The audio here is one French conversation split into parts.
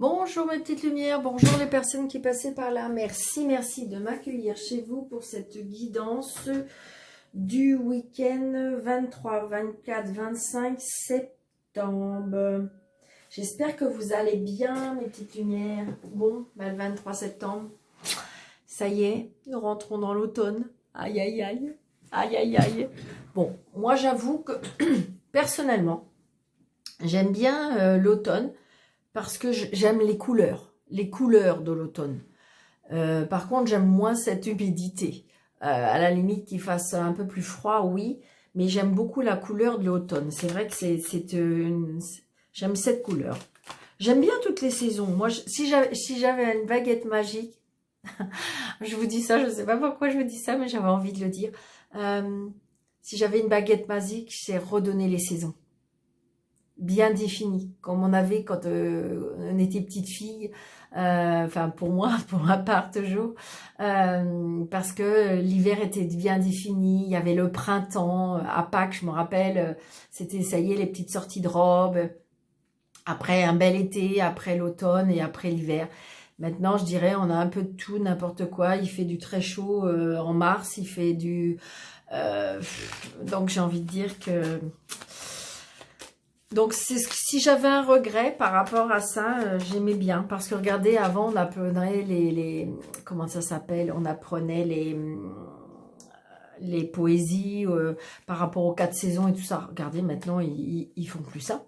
Bonjour mes petites lumières, bonjour les personnes qui passaient par là. Merci de m'accueillir chez vous pour cette guidance du week-end 23, 24, 25 septembre. J'espère que vous allez bien mes petites lumières. Bon, le 23 septembre, ça y est, nous rentrons dans l'automne. Aïe, aïe, aïe, aïe, aïe, aïe. Bon, moi j'avoue que personnellement, j'aime bien l'automne. Parce que j'aime les couleurs de l'automne. Par contre, j'aime moins cette humidité. À la limite qu'il fasse un peu plus froid, oui, mais j'aime beaucoup la couleur de l'automne. C'est vrai que j'aime cette couleur. J'aime bien toutes les saisons. Moi, si j'avais une baguette magique, je vous dis ça, je ne sais pas pourquoi je vous dis ça, mais j'avais envie de le dire. Si j'avais une baguette magique, c'est redonner les saisons. Bien défini, comme on avait quand on était petite fille, enfin pour moi, pour ma part toujours, parce que l'hiver était bien défini, il y avait le printemps, à Pâques, je me rappelle, c'était ça y est, les petites sorties de robes, après un bel été, après l'automne et après l'hiver. Maintenant, je dirais, on a un peu de tout, n'importe quoi, il fait du très chaud en mars, il fait du... donc j'ai envie de dire que... Donc, si j'avais un regret par rapport à ça, j'aimais bien. Parce que regardez, avant, on apprenait comment ça s'appelle? On apprenait les poésies par rapport aux 4 saisons et tout ça. Regardez, maintenant, ils font plus ça.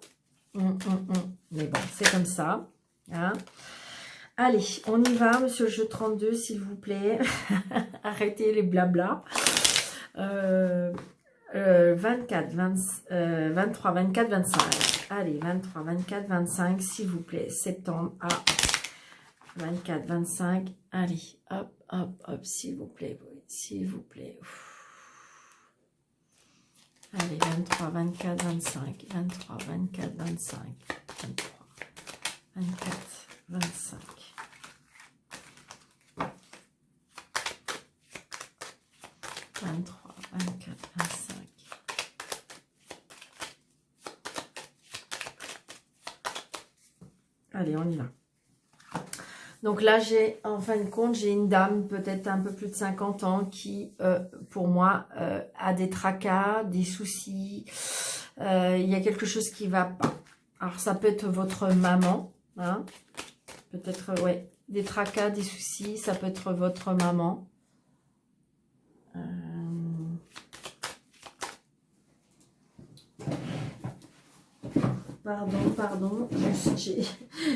Mais bon, c'est comme ça. Hein. Allez, on y va, monsieur le jeu 32, s'il vous plaît. Arrêtez les blabla. 24, 23, 24, 25. Allez, 23, 24, 25, s'il vous plaît. Septembre à 24, 25. Allez, hop, hop, hop, s'il vous plaît. S'il vous plaît. Allez, 23, 24, 25. 23, 24, 25. 23, 24, 25. 23, 24, 25. Allez, on y va. Donc là, en fin de compte, j'ai une dame, peut-être un peu plus de 50 ans, qui, pour moi, a des tracas, des soucis. Il y a quelque chose qui ne va pas. Alors, ça peut être votre maman. Hein, peut-être, ouais, des tracas, des soucis. Ça peut être votre maman. Pardon,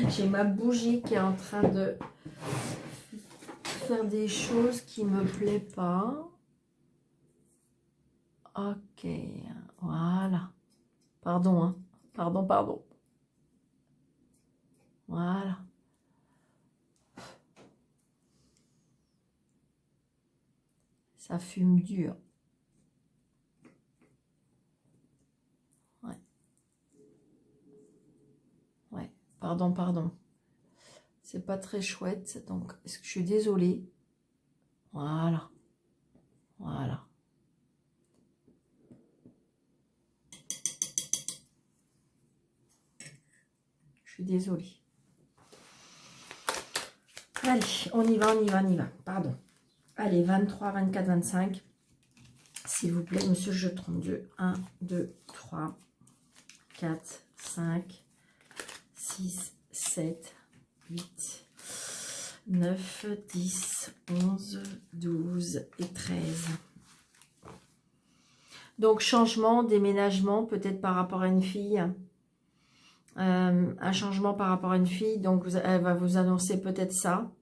j'ai ma bougie qui est en train de faire des choses qui me plaisent pas. Ok, voilà. Pardon, hein. Pardon. Voilà. Ça fume dur. Pardon. C'est pas très chouette, donc est-ce que je suis désolée? Voilà. Je suis désolée. Allez, on y va. Pardon. Allez, 23, 24, 25. S'il vous plaît, monsieur, je 32. 1, 2, 3, 4, 5, 6, 7, 8, 9, 10, 11, 12 et 13. Donc, changement, déménagement, peut-être par rapport à une fille. Un changement par rapport à une fille. Donc, elle va vous annoncer peut-être ça.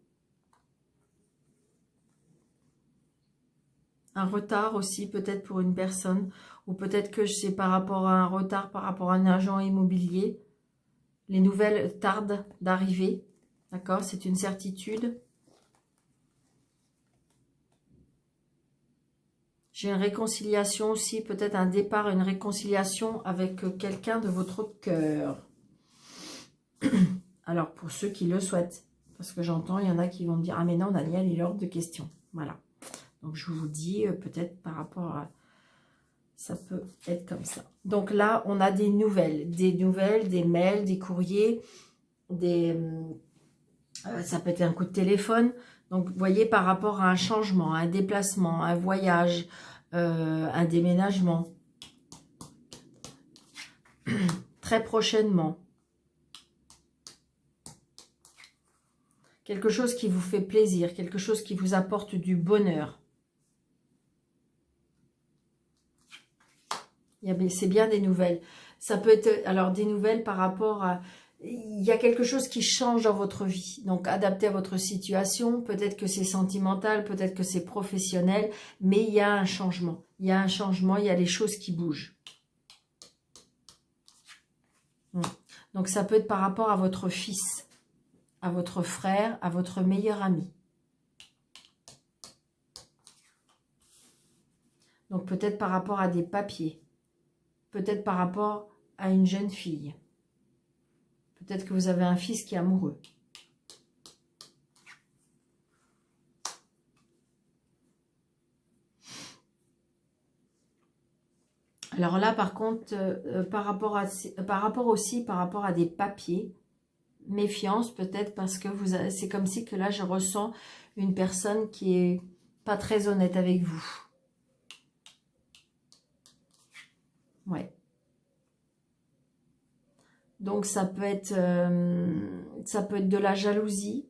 Un retard aussi, peut-être pour une personne. Ou peut-être que c'est par rapport à un retard, par rapport à un agent immobilier. Les nouvelles tardent d'arriver. D'accord? C'est une certitude. J'ai une réconciliation aussi, peut-être un départ, une réconciliation avec quelqu'un de votre cœur. Alors, pour ceux qui le souhaitent, parce que j'entends, il y en a qui vont me dire « Ah, mais non, Daniel, il est hors de question. » Voilà. Donc, je vous dis, peut-être par rapport à... Ça peut être comme ça. Donc là, on a des nouvelles, des mails, des courriers. ça peut être un coup de téléphone. Donc, vous voyez, par rapport à un changement, un déplacement, un voyage, un déménagement, très prochainement. Quelque chose qui vous fait plaisir, quelque chose qui vous apporte du bonheur. C'est bien des nouvelles. Ça peut être, alors, des nouvelles par rapport à... Il y a quelque chose qui change dans votre vie. Donc, adapté à votre situation. Peut-être que c'est sentimental, peut-être que c'est professionnel. Mais il y a un changement. Il y a un changement, il y a les choses qui bougent. Donc, ça peut être par rapport à votre fils, à votre frère, à votre meilleur ami. Donc, peut-être par rapport à des papiers. Peut-être par rapport à une jeune fille. Peut-être que vous avez un fils qui est amoureux. Alors là, par contre, par rapport à des papiers, méfiance peut-être parce que c'est comme si que là, je ressens une personne qui est pas très honnête avec vous. Ouais. Donc, ça peut être de la jalousie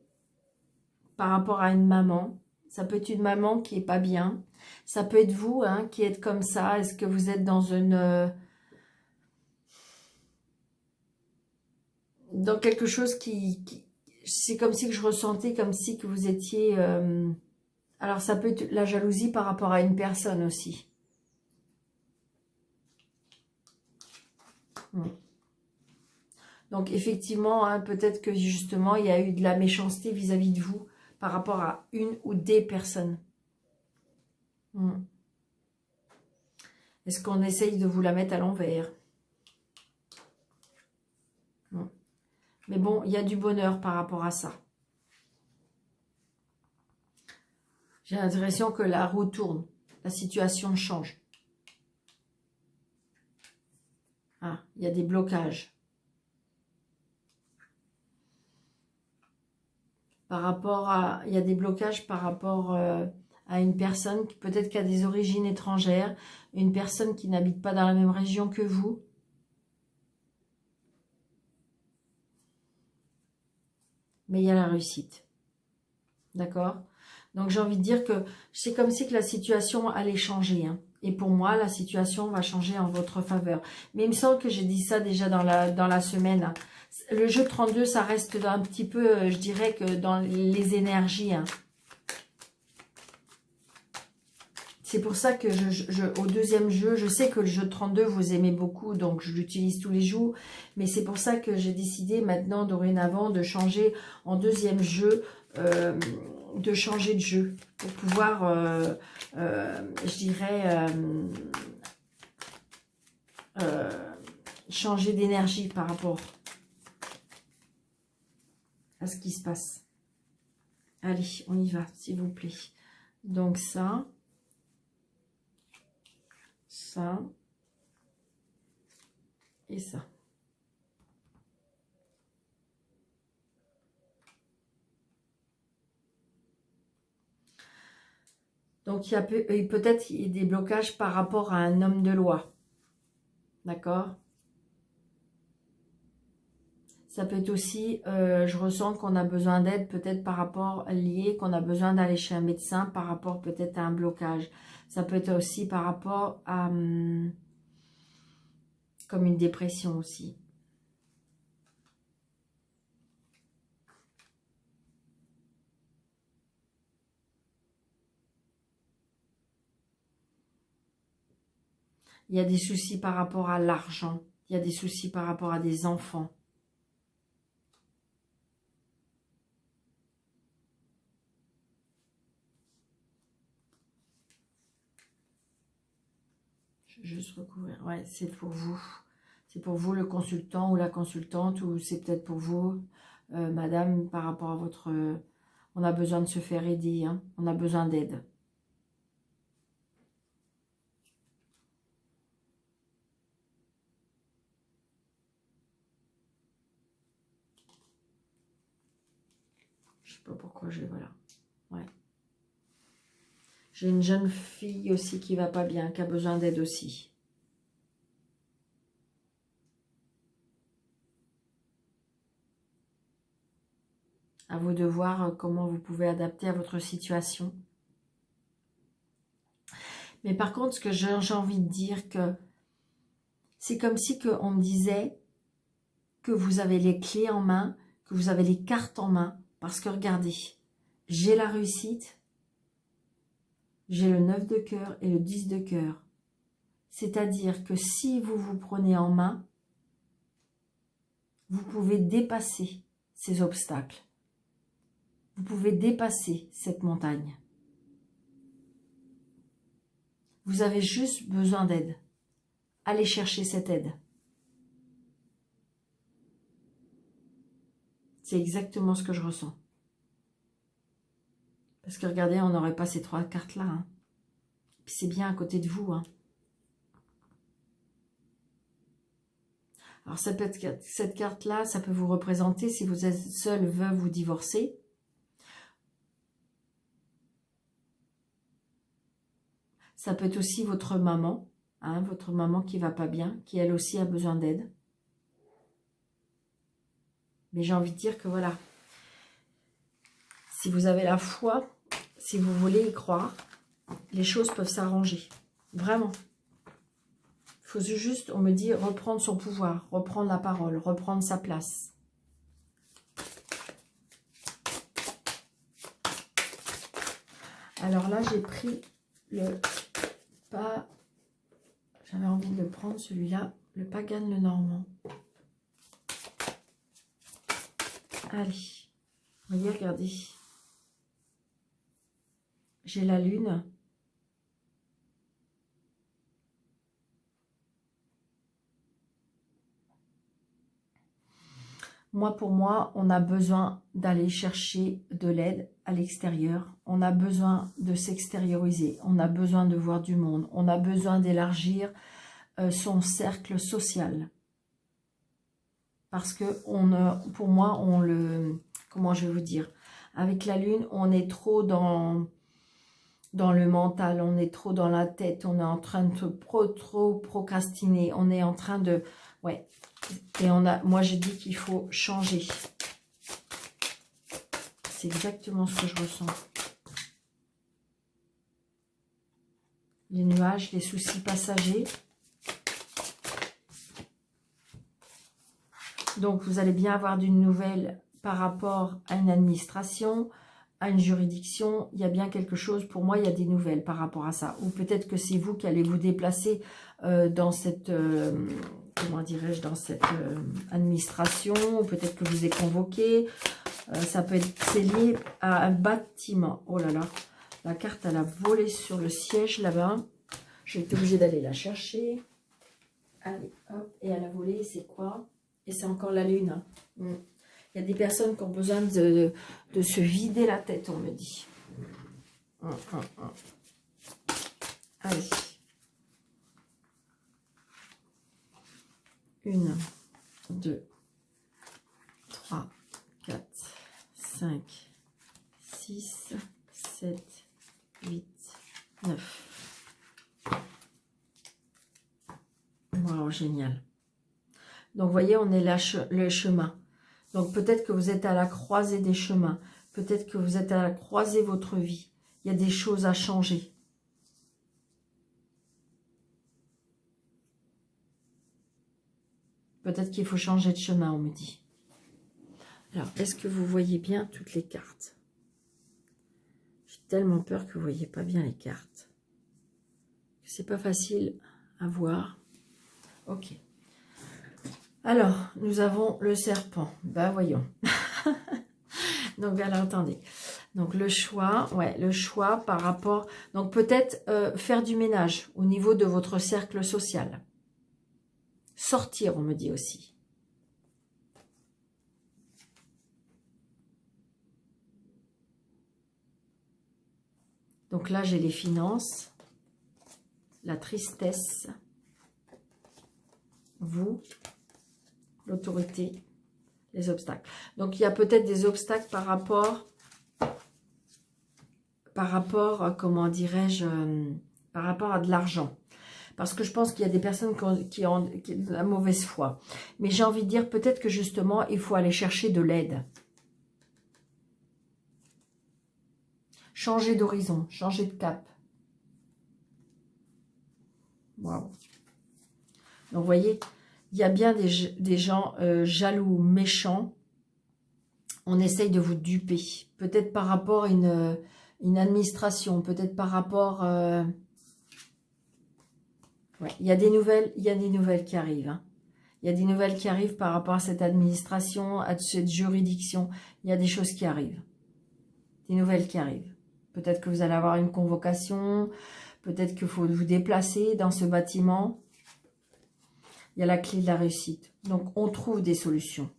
par rapport à une maman. Ça peut être une maman qui est pas bien. Ça peut être vous hein, qui êtes comme ça. Est-ce que vous êtes dans dans quelque chose c'est comme si que je ressentais comme si que vous étiez... alors, ça peut être la jalousie par rapport à une personne aussi. Donc, effectivement, hein, peut-être que justement, il y a eu de la méchanceté vis-à-vis de vous par rapport à une ou des personnes. Est-ce qu'on essaye de vous la mettre à l'envers? Mais bon, il y a du bonheur par rapport à ça. J'ai l'impression que la roue tourne. La situation change. Ah, il y a des blocages. Il y a des blocages par rapport à une personne peut-être qui a des origines étrangères, une personne qui n'habite pas dans la même région que vous. Mais il y a la réussite. D'accord? Donc j'ai envie de dire que c'est comme si que la situation allait changer. Hein. Et pour moi, la situation va changer en votre faveur. Mais il me semble que j'ai dit ça déjà dans la semaine. Hein. Le jeu 32, ça reste un petit peu, je dirais que dans les énergies. Hein. C'est pour ça que au deuxième jeu, je sais que le jeu 32, vous aimez beaucoup, donc je l'utilise tous les jours. Mais c'est pour ça que j'ai décidé maintenant, dorénavant, de changer en deuxième jeu, de changer de jeu. Pour pouvoir, je dirais, changer d'énergie par rapport à ce qui se passe. Allez, on y va, s'il vous plaît. Donc ça... ça et ça. Donc, il y a peut-être des blocages par rapport à un homme de loi. D'accord? Ça peut être aussi, je ressens qu'on a besoin d'aide peut-être par rapport lié, qu'on a besoin d'aller chez un médecin par rapport peut-être à un blocage. Ça peut être aussi par rapport à... comme une dépression aussi. Il y a des soucis par rapport à l'argent. Il y a des soucis par rapport à des enfants. Je vais juste recouvrir. Ouais, c'est pour vous. C'est pour vous le consultant ou la consultante, ou c'est peut-être pour vous, madame, par rapport à votre... on a besoin de se faire aider, hein. On a besoin d'aide. Je sais pas pourquoi j'ai... Voilà. Ouais. J'ai une jeune fille aussi qui va pas bien, qui a besoin d'aide aussi. À vous de voir comment vous pouvez adapter à votre situation. Mais par contre, ce que j'ai envie de dire, que c'est comme si on me disait que vous avez les clés en main, que vous avez les cartes en main. Parce que regardez, j'ai la réussite, j'ai le 9 de cœur et le 10 de cœur. C'est-à-dire que si vous vous prenez en main, vous pouvez dépasser ces obstacles. Vous pouvez dépasser cette montagne. Vous avez juste besoin d'aide. Allez chercher cette aide. C'est exactement ce que je ressens. Parce que regardez, on n'aurait pas ces 3 cartes-là. Hein. Puis c'est bien à côté de vous. Hein. Alors cette carte-là, ça peut vous représenter si vous êtes seul, veuve ou divorcé. Ça peut être aussi votre maman qui va pas bien, qui elle aussi a besoin d'aide. Mais j'ai envie de dire que voilà, si vous avez la foi, si vous voulez y croire, les choses peuvent s'arranger. Vraiment. Il faut juste, on me dit, reprendre son pouvoir, reprendre la parole, reprendre sa place. Alors là, j'ai pris le pas... J'avais envie de le prendre, celui-là, le Pagan le Normand. Allez, voyez, regardez. J'ai la lune. Pour moi, on a besoin d'aller chercher de l'aide à l'extérieur. On a besoin de s'extérioriser. On a besoin de voir du monde. On a besoin d'élargir son cercle social. Parce que pour moi, comment je vais vous dire, avec la lune, on est trop dans le mental, on est trop dans la tête, on est en train de trop procrastiner, on est en train de... Ouais. Et moi j'ai dit qu'il faut changer. C'est exactement ce que je ressens. Les nuages, les soucis passagers. Donc vous allez bien avoir d'une nouvelle par rapport à une administration, à une juridiction. Il y a bien quelque chose, pour moi il y a des nouvelles par rapport à ça. Ou peut-être que c'est vous qui allez vous déplacer dans cette... comment dirais-je, dans cette administration, ou peut-être que vous êtes convoqué, ça peut être, c'est lié à un bâtiment. Oh là là, la carte elle a volé sur le siège là-bas, j'ai été obligée d'aller la chercher. Allez, hop, et elle a volé, c'est quoi? Et c'est encore la lune. Hein. Il y a des personnes qui ont besoin de se vider la tête, on me dit. Allez. 1, 2, 3, 4, 5, 6, 7, 8, 9. Wow, génial. Donc, vous voyez, on est là, le chemin. Donc, peut-être que vous êtes à la croisée des chemins. Peut-être que vous êtes à la croisée de votre vie. Il y a des choses à changer. Peut-être qu'il faut changer de chemin, on me dit. Alors, est-ce que vous voyez bien toutes les cartes? J'ai tellement peur que vous ne voyez pas bien les cartes. C'est pas facile à voir. Ok. Alors, nous avons le serpent. Ben, voyons. Donc, alors, attendez. Donc, le choix, ouais, le choix par rapport... Donc, peut-être faire du ménage au niveau de votre cercle social. Sortir, on me dit aussi. Donc là, j'ai les finances, la tristesse, vous, l'autorité, les obstacles. Donc, il y a peut-être des obstacles par rapport par rapport, comment dirais-je, par rapport à de l'argent. Parce que je pense qu'il y a des personnes qui ont de la mauvaise foi. Mais j'ai envie de dire, peut-être que justement, il faut aller chercher de l'aide. Changer d'horizon, changer de cap. Waouh. Donc, vous voyez, il y a bien des gens jaloux, méchants. On essaye de vous duper. Peut-être par rapport à une administration, peut-être par rapport... Ouais, il y a des nouvelles qui arrivent. Hein. Il y a des nouvelles qui arrivent par rapport à cette administration, à cette juridiction. Il y a des choses qui arrivent. Des nouvelles qui arrivent. Peut-être que vous allez avoir une convocation. Peut-être qu'il faut vous déplacer dans ce bâtiment. Il y a la clé de la réussite. Donc, on trouve des solutions.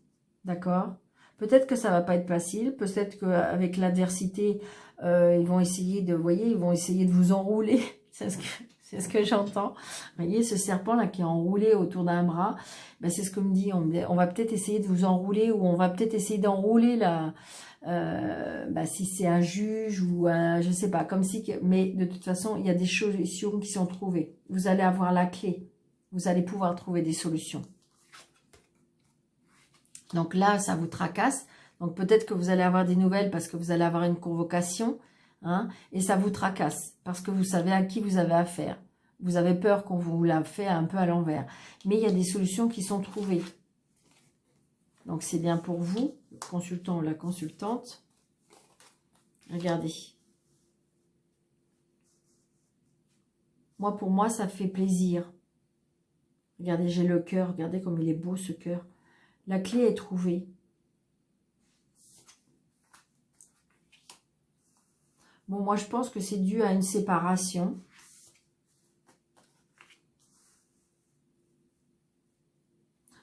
D'accord ? Peut-être que ça va pas être facile. Peut-être qu'avec l'adversité, ils vont essayer de, vous voyez, ils vont essayer de vous enrouler. C'est ce que j'entends. Vous voyez, ce serpent-là qui est enroulé autour d'un bras, ben c'est ce que me dit. On va peut-être essayer de vous enrouler ou on va peut-être essayer d'enrouler si c'est un juge ou un, je sais pas, comme si... Mais de toute façon, il y a des solutions qui sont trouvées. Vous allez avoir la clé. Vous allez pouvoir trouver des solutions. Donc là, ça vous tracasse. Donc peut-être que vous allez avoir des nouvelles parce que vous allez avoir une convocation. Hein, et ça vous tracasse parce que vous savez à qui vous avez affaire. Vous avez peur qu'on vous l'a fait un peu à l'envers. Mais il y a des solutions qui sont trouvées. Donc c'est bien pour vous, le consultant ou la consultante. Regardez. Moi, pour moi, ça fait plaisir. Regardez, j'ai le cœur. Regardez comme il est beau ce cœur. La clé est trouvée. Bon, moi, je pense que c'est dû à une séparation.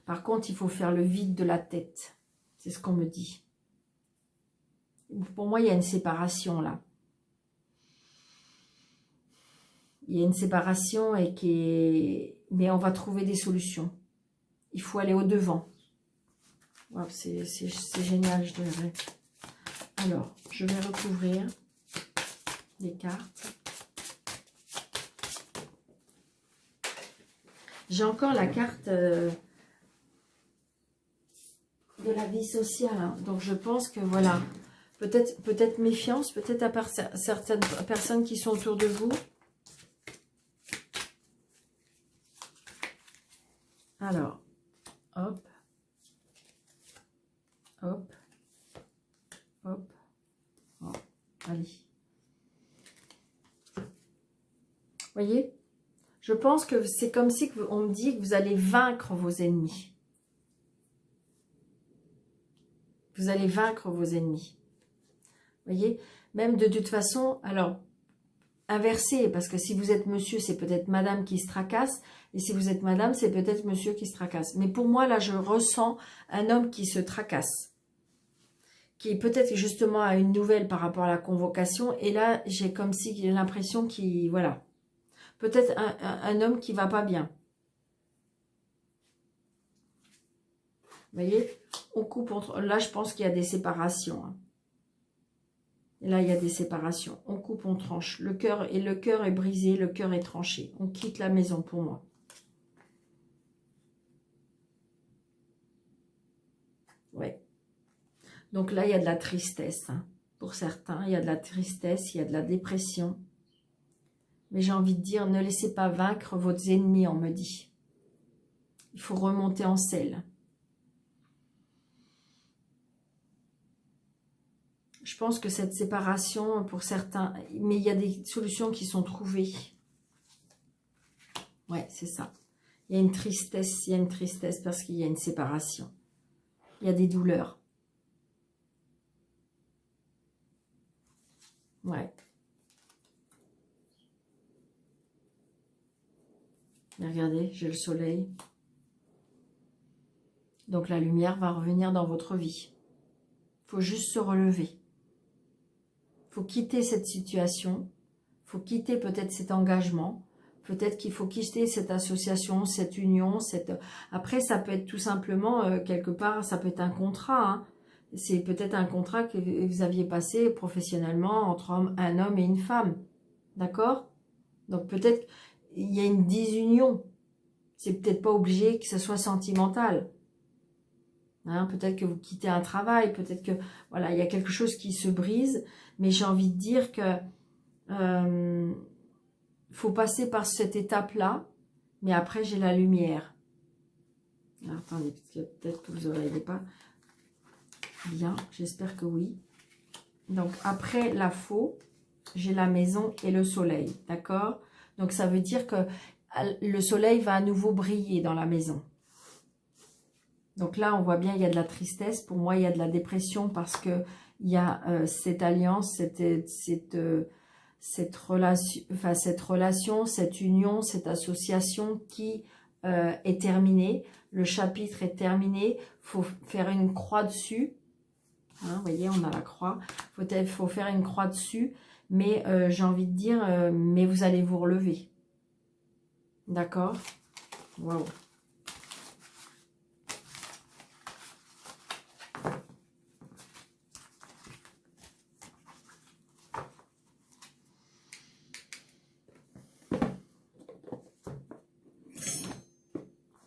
Par contre, il faut faire le vide de la tête. C'est ce qu'on me dit. Pour moi, il y a une séparation là. Il y a une séparation mais on va trouver des solutions. Il faut aller au-devant. Wow, c'est génial, je dirais. Alors, je vais recouvrir les cartes. J'ai encore la carte de la vie sociale. Hein. Donc, je pense que voilà, peut-être méfiance, peut-être à part certaines personnes qui sont autour de vous. Alors, hop, hop, hop, oh, allez. Voyez, je pense que c'est comme si on me dit que vous allez vaincre vos ennemis. Vous allez vaincre vos ennemis. Voyez, même de toute façon, alors, inversé, parce que si vous êtes monsieur, c'est peut-être madame qui se tracasse, et si vous êtes madame, c'est peut-être monsieur qui se tracasse. Mais pour moi, là, je ressens un homme qui se tracasse, qui peut-être justement a une nouvelle par rapport à la convocation, et là, j'ai comme si j'ai l'impression qu'il, voilà, peut-être un homme qui va pas bien. Vous voyez, on coupe entre... Là, je pense qu'il y a des séparations. Hein. Et là, il y a des séparations. On coupe, on tranche. Le cœur est brisé, le cœur est tranché. On quitte la maison pour moi. Ouais. Donc là, il y a de la tristesse. Hein. Pour certains, il y a de la tristesse, il y a de la dépression. Mais j'ai envie de dire, ne laissez pas vaincre vos ennemis, on me dit. Il faut remonter en selle. Je pense que cette séparation, pour certains, mais il y a des solutions qui sont trouvées. Ouais, c'est ça. Il y a une tristesse parce qu'il y a une séparation. Il y a des douleurs. Ouais. Mais regardez, j'ai le soleil. Donc la lumière va revenir dans votre vie. Il faut juste se relever. Il faut quitter cette situation. Il faut quitter peut-être cet engagement. Peut-être qu'il faut quitter cette association, cette union. Après, ça peut être tout simplement, quelque part, ça peut être un contrat. Hein. c'est peut-être un contrat que vous aviez passé professionnellement entre un homme et une femme. D'accord? Donc peut-être il y a une disunion. C'est peut-être pas obligé que ce soit sentimental. Hein, peut-être que vous quittez un travail, peut-être que voilà, il y a quelque chose qui se brise, mais j'ai envie de dire que faut passer par cette étape-là, mais après j'ai la lumière. Alors, attendez, parce que peut-être que vous n'aurez pas bien, j'espère que oui. Donc après la faux, j'ai la maison et le soleil, d'accord? Donc ça veut dire que le soleil va à nouveau briller dans la maison. Donc là, on voit bien, il y a de la tristesse. Pour moi, il y a de la dépression parce que il y a cette alliance, cette relation, cette union, cette association qui est terminée. Le chapitre est terminé. Il faut faire une croix dessus. Hein, vous voyez, on a la croix. Il faut faire une croix dessus. Mais j'ai envie de dire, mais vous allez vous relever. D'accord? Waouh!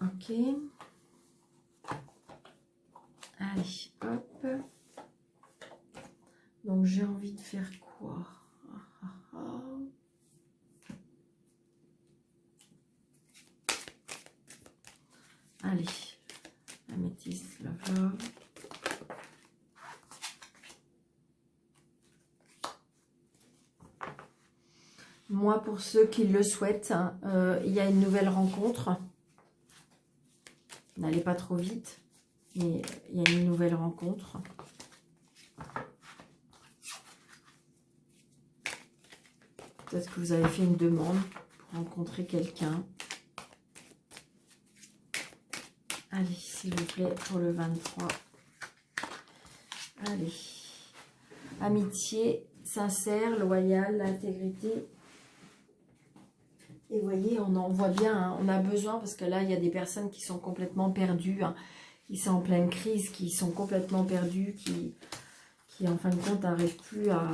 Ok. Allez, hop. Donc, j'ai envie de faire quoi? Allez, améthyste, love. Moi, pour ceux qui le souhaitent, hein, il y a une nouvelle rencontre. N'allez pas trop vite, mais il y a une nouvelle rencontre. Peut-être que vous avez fait une demande pour rencontrer quelqu'un. Allez, s'il vous plaît, pour le 23. Allez. Amitié, sincère, loyale, l'intégrité. Et vous voyez, on en voit bien, hein, on a besoin, parce que là, il y a des personnes qui sont complètement perdues, hein, qui sont en pleine crise, qui sont complètement perdues, qui en fin de compte, n'arrivent plus à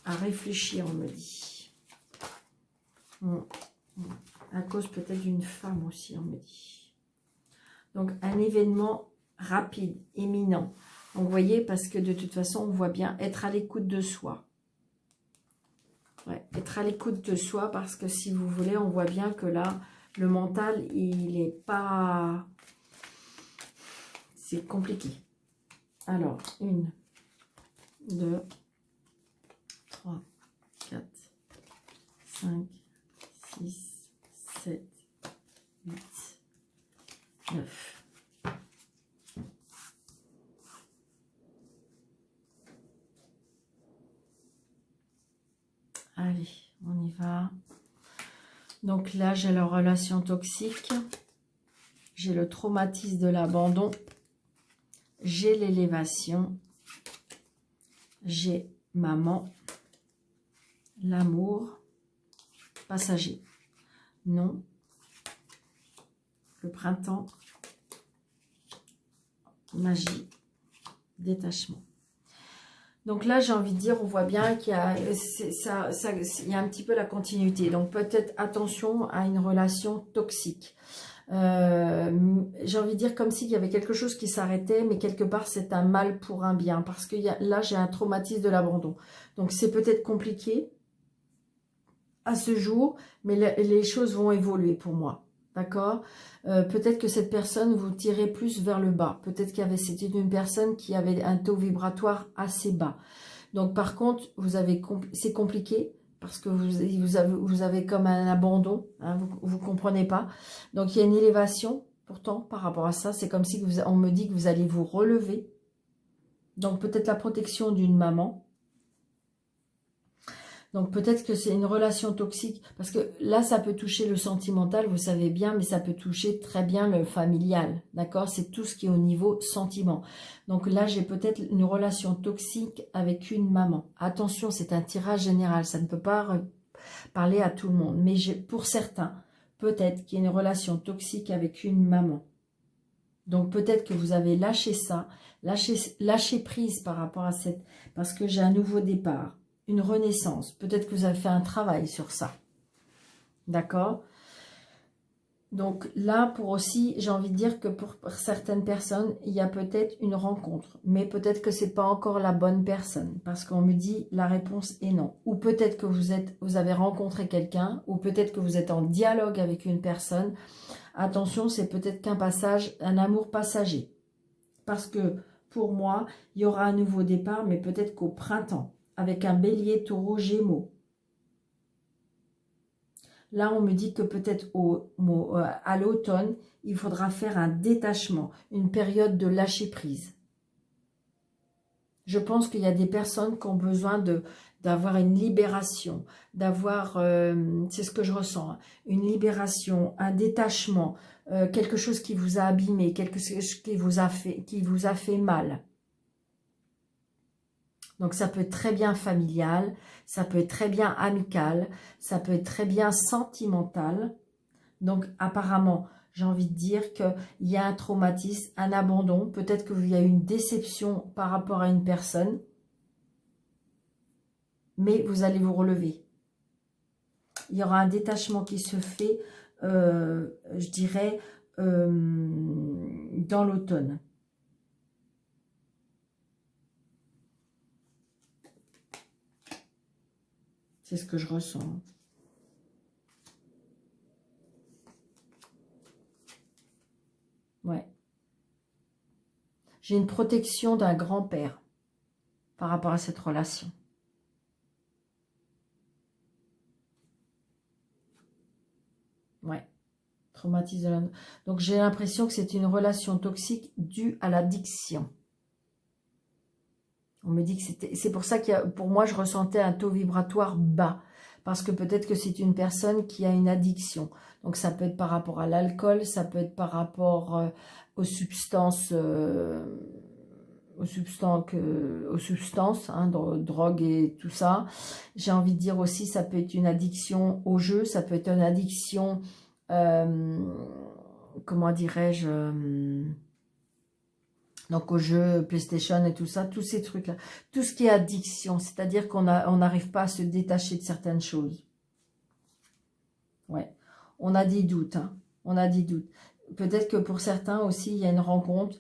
réfléchir, on me dit. À cause peut-être d'une femme aussi, on me dit. Donc, un événement rapide, imminent. Donc, vous voyez, parce que de toute façon, on voit bien être à l'écoute de soi. Ouais, être à l'écoute de soi, parce que si vous voulez, on voit bien que là, le mental, il n'est pas... C'est compliqué. Alors, 1, 2, 3, 4, 5, 6, 7, 8, 9. Allez, on y va. Donc là, j'ai la relation toxique. J'ai le traumatisme de l'abandon. J'ai l'élévation. J'ai maman. L'amour. Passager. Non. Le printemps. Magie. Détachement. Donc là, j'ai envie de dire, on voit bien qu'il y a, il y a un petit peu la continuité. Donc peut-être attention à une relation toxique. J'ai envie de dire comme s'il y avait quelque chose qui s'arrêtait, mais quelque part c'est un mal pour un bien. Parce que là, j'ai un traumatisme de l'abandon. Donc c'est peut-être compliqué à ce jour, mais les choses vont évoluer pour moi. D'accord? Peut-être que cette personne vous tirait plus vers le bas. Peut-être c'était une personne qui avait un taux vibratoire assez bas. Donc par contre, c'est compliqué parce que vous avez comme un abandon. Hein, vous ne comprenez pas. Donc il y a une élévation pourtant par rapport à ça. C'est comme si on me dit que vous allez vous relever. Donc peut-être la protection d'une maman. Donc peut-être que c'est une relation toxique, parce que là ça peut toucher le sentimental, vous savez bien, mais ça peut toucher très bien le familial, d'accord? C'est tout ce qui est au niveau sentiment. Donc là j'ai peut-être une relation toxique avec une maman. Attention, c'est un tirage général, ça ne peut pas parler à tout le monde, mais pour certains, peut-être qu'il y a une relation toxique avec une maman. Donc peut-être que vous avez lâché ça, Lâchez prise par rapport à cette... Parce que j'ai un nouveau départ, une renaissance. Peut-être que vous avez fait un travail sur ça. D'accord? Donc là, pour aussi, j'ai envie de dire que pour certaines personnes, il y a peut-être une rencontre. Mais peut-être que c'est pas encore la bonne personne. Parce qu'on me dit, la réponse est non. Ou peut-être que vous avez rencontré quelqu'un. Ou peut-être que vous êtes en dialogue avec une personne. Attention, c'est peut-être qu'un passage, un amour passager. Parce que pour moi, il y aura un nouveau départ, mais peut-être qu'au printemps. Avec un bélier, taureau, gémeaux. Là, on me dit que peut-être à l'automne, il faudra faire un détachement, une période de lâcher prise. Je pense qu'il y a des personnes qui ont besoin d'avoir une libération, d'avoir, c'est ce que je ressens, hein, une libération, un détachement, quelque chose qui vous a abîmé, quelque chose qui vous a fait mal. Donc, ça peut être très bien familial, ça peut être très bien amical, ça peut être très bien sentimental. Donc, apparemment, j'ai envie de dire qu'il y a un traumatisme, un abandon. Peut-être qu'il y a eu une déception par rapport à une personne. Mais vous allez vous relever. Il y aura un détachement qui se fait, je dirais, dans l'automne. C'est ce que je ressens. Ouais. J'ai une protection d'un grand-père par rapport à cette relation. Ouais. Traumatisme. Donc j'ai l'impression que c'est une relation toxique due à l'addiction. On me dit que c'est pour ça que pour moi, je ressentais un taux vibratoire bas. Parce que peut-être que c'est une personne qui a une addiction. Donc ça peut être par rapport à l'alcool, ça peut être par rapport aux substances, hein, drogue et tout ça. J'ai envie de dire aussi, ça peut être une addiction au jeu, ça peut être une addiction, comment dirais-je... donc au jeu PlayStation et tout ça, tous ces trucs-là. Tout ce qui est addiction, c'est-à-dire qu'on n'arrive pas à se détacher de certaines choses. Ouais, on a des doutes, hein. On a des doutes. Peut-être que pour certains aussi, il y a une rencontre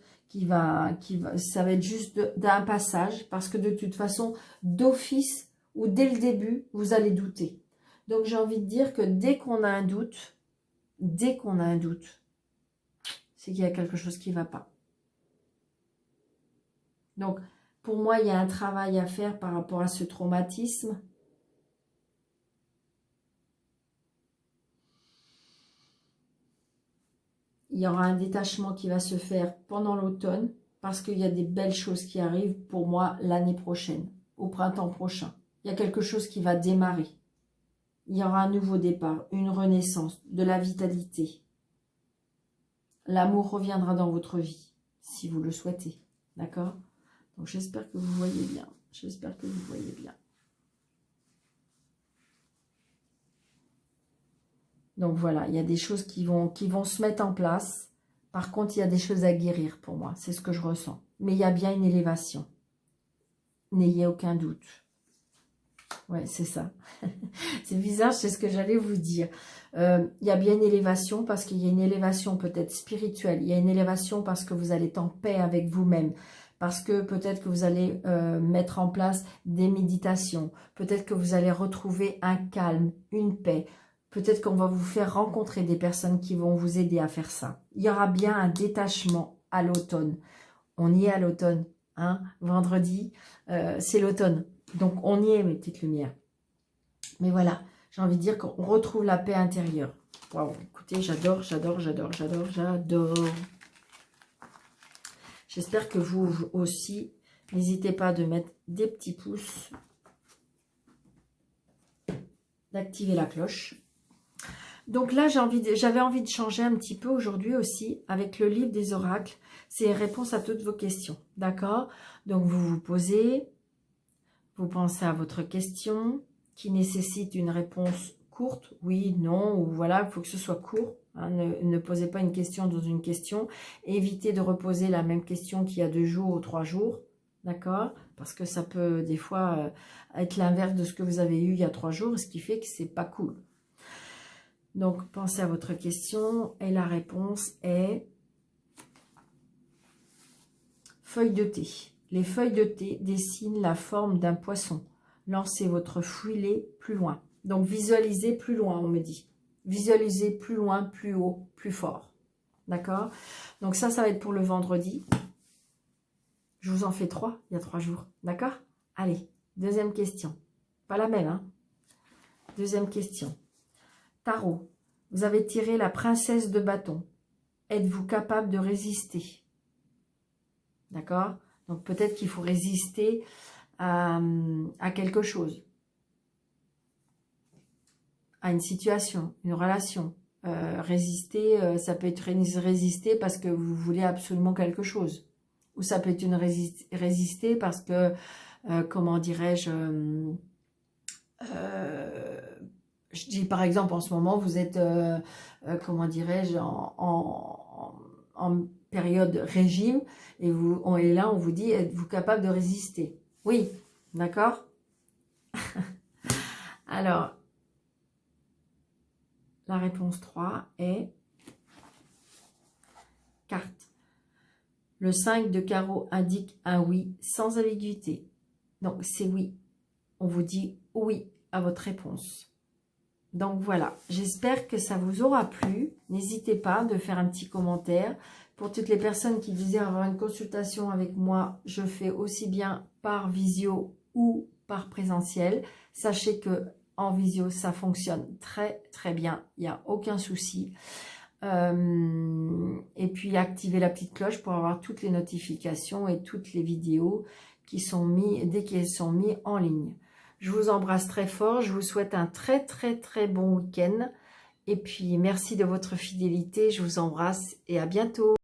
ça va être juste d'un passage, parce que de toute façon, d'office ou dès le début, vous allez douter. Donc j'ai envie de dire que dès qu'on a un doute, c'est qu'il y a quelque chose qui ne va pas. Donc, pour moi, il y a un travail à faire par rapport à ce traumatisme. Il y aura un détachement qui va se faire pendant l'automne, parce qu'il y a des belles choses qui arrivent pour moi l'année prochaine, au printemps prochain. Il y a quelque chose qui va démarrer. Il y aura un nouveau départ, une renaissance, de la vitalité. L'amour reviendra dans votre vie, si vous le souhaitez. D'accord ? Donc, j'espère que vous voyez bien. J'espère que vous voyez bien. Donc, voilà, il y a des choses qui vont se mettre en place. Par contre, il y a des choses à guérir pour moi. C'est ce que je ressens. Mais il y a bien une élévation. N'ayez aucun doute. Ouais, c'est ça. C'est bizarre, c'est ce que j'allais vous dire. Il y a bien une élévation parce qu'il y a une élévation peut-être spirituelle. Il y a une élévation parce que vous allez être en paix avec vous-même. Parce que peut-être que vous allez mettre en place des méditations. Peut-être que vous allez retrouver un calme, une paix. Peut-être qu'on va vous faire rencontrer des personnes qui vont vous aider à faire ça. Il y aura bien un détachement à l'automne. On y est à l'automne. Hein, vendredi, c'est l'automne. Donc, on y est, mes petites lumières. Mais voilà, j'ai envie de dire qu'on retrouve la paix intérieure. Waouh, écoutez, j'adore. J'espère que vous aussi, n'hésitez pas de mettre des petits pouces, d'activer la cloche. Donc là, j'avais envie de changer un petit peu aujourd'hui aussi avec le livre des oracles. C'est une réponse à toutes vos questions, d'accord? Donc vous vous posez, vous pensez à votre question qui nécessite une réponse courte, oui, non, ou voilà, il faut que ce soit court. Hein, ne posez pas une question dans une question. Évitez de reposer la même question qu'il y a 2 jours ou 3 jours. D'accord? Parce que ça peut des fois être l'inverse de ce que vous avez eu il y a 3 jours, ce qui fait que c'est pas cool. Donc, pensez à votre question et la réponse est feuille de thé. Les feuilles de thé dessinent la forme d'un poisson. Lancez votre filet plus loin. Donc, visualisez plus loin, on me dit. Visualisez plus loin, plus haut, plus fort. D'accord? Donc, ça va être pour le vendredi. Je vous en fais 3, il y a 3 jours. D'accord? Allez, deuxième question. Pas la même, hein? Deuxième question. Tarot, vous avez tiré la princesse de bâton. Êtes-vous capable de résister? D'accord? Donc peut-être qu'il faut résister à quelque chose. À une situation, une relation. Résister, ça peut être résister parce que vous voulez absolument quelque chose. Ou ça peut être une résister parce que, comment dirais-je, je dis par exemple en ce moment, vous êtes, comment dirais-je, en période régime, et là on vous dit, êtes-vous capable de résister? Oui, d'accord. Alors, la réponse 3 est carte. Le 5 de carreau indique un oui sans ambiguïté. Donc c'est oui. On vous dit oui à votre réponse. Donc voilà, j'espère que ça vous aura plu. N'hésitez pas de faire un petit commentaire. Pour toutes les personnes qui désirent avoir une consultation avec moi, je fais aussi bien par visio ou par présentiel. Sachez que en visio, ça fonctionne très très bien. Il n'y a aucun souci. Et puis activez la petite cloche pour avoir toutes les notifications et toutes les vidéos qui sont mises dès qu'elles sont mises en ligne. Je vous embrasse très fort, je vous souhaite un très très très bon week-end et puis merci de votre fidélité, je vous embrasse et à bientôt.